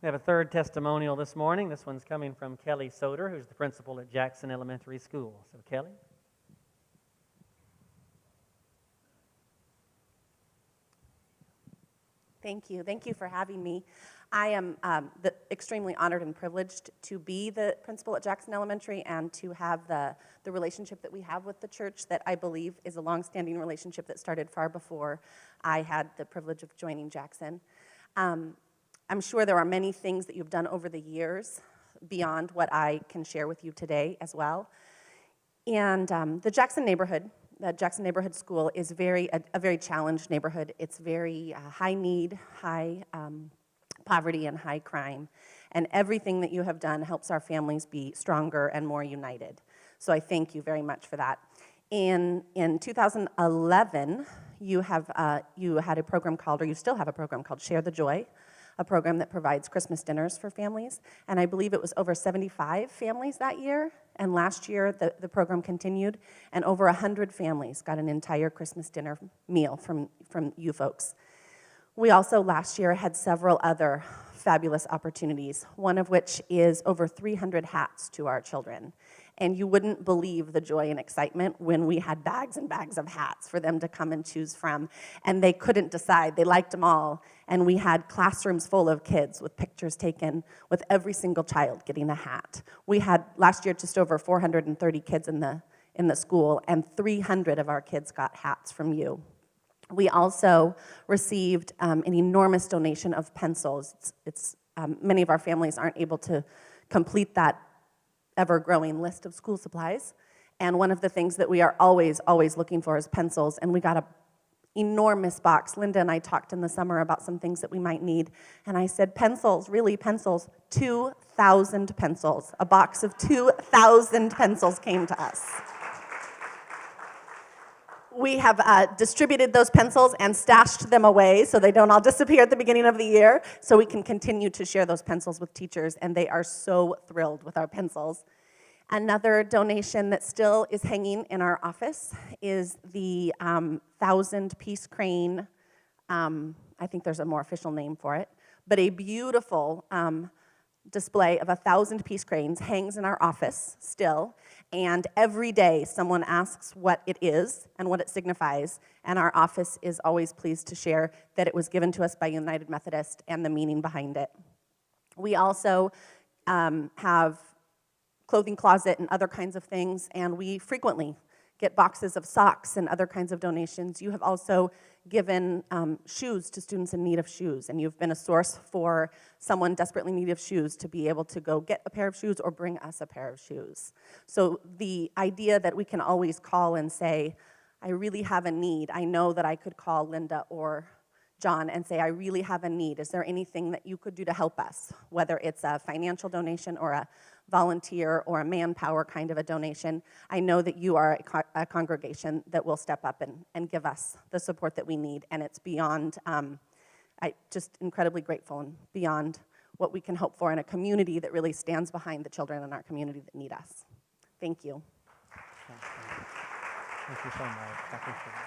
We have a third testimonial this morning. This one's coming from Kelly Soter, who's the principal at Jackson Elementary School. So, Kelly. Thank you. Thank you for having me. I am extremely honored and privileged to be the principal at Jackson Elementary and to have the relationship that we have with the church that I believe is a long-standing relationship that started far before I had the privilege of joining Jackson. I'm sure there are many things that you've done over the years beyond what I can share with you today as well. And the Jackson Neighborhood School is a very challenged neighborhood. It's very high need, high poverty, and high crime. And everything that you have done helps our families be stronger and more united. So I thank you very much for that. In 2011, you had a program called, or you still have a program called Share the Joy, a program that provides Christmas dinners for families. And I believe it was over 75 families that year. And last year, the program continued, and over 100 families got an entire Christmas dinner meal from you folks. We also, last year, had several other fabulous opportunities, one of which is over 300 hats to our children. And you wouldn't believe the joy and excitement when we had bags and bags of hats for them to come and choose from. And they couldn't decide. They liked them all. And we had classrooms full of kids with pictures taken with every single child getting a hat. We had, last year, just over 430 kids in the school, and 300 of our kids got hats from you. We also received an enormous donation of pencils. Many of our families aren't able to complete that ever-growing list of school supplies. And one of the things that we are always looking for is pencils. And we got an enormous box. Linda and I talked in the summer about some things that we might need. And I said, pencils, really, pencils? 2,000 pencils. A box of 2,000 pencils came to us. We have distributed those pencils and stashed them away so they don't all disappear at the beginning of the year, so we can continue to share those pencils with teachers, and they are so thrilled with our pencils. Another donation that still is hanging in our office is the 1,000-piece crane. I think there's a more official name for it, but a beautiful display of 1,000-piece cranes hangs in our office still, and every day someone asks what it is and what it signifies, and our office is always pleased to share that it was given to us by United Methodist and the meaning behind it. We also have clothing closet and other kinds of things, and we frequently get boxes of socks and other kinds of donations. You have also given shoes to students in need of shoes, and you've been a source for someone desperately in need of shoes to be able to go get a pair of shoes or bring us a pair of shoes. So the idea that we can always call and say, I really have a need. I know that I could call Linda or John and say, I really have a need. Is there anything that you could do to help us? Whether it's a financial donation or a volunteer or a manpower kind of a donation, I know that you are a congregation that will step up and give us the support that we need, and it's beyond, just incredibly grateful and beyond what we can hope for in a community that really stands behind the children in our community that need us. Thank you. Thank you so much. I appreciate it.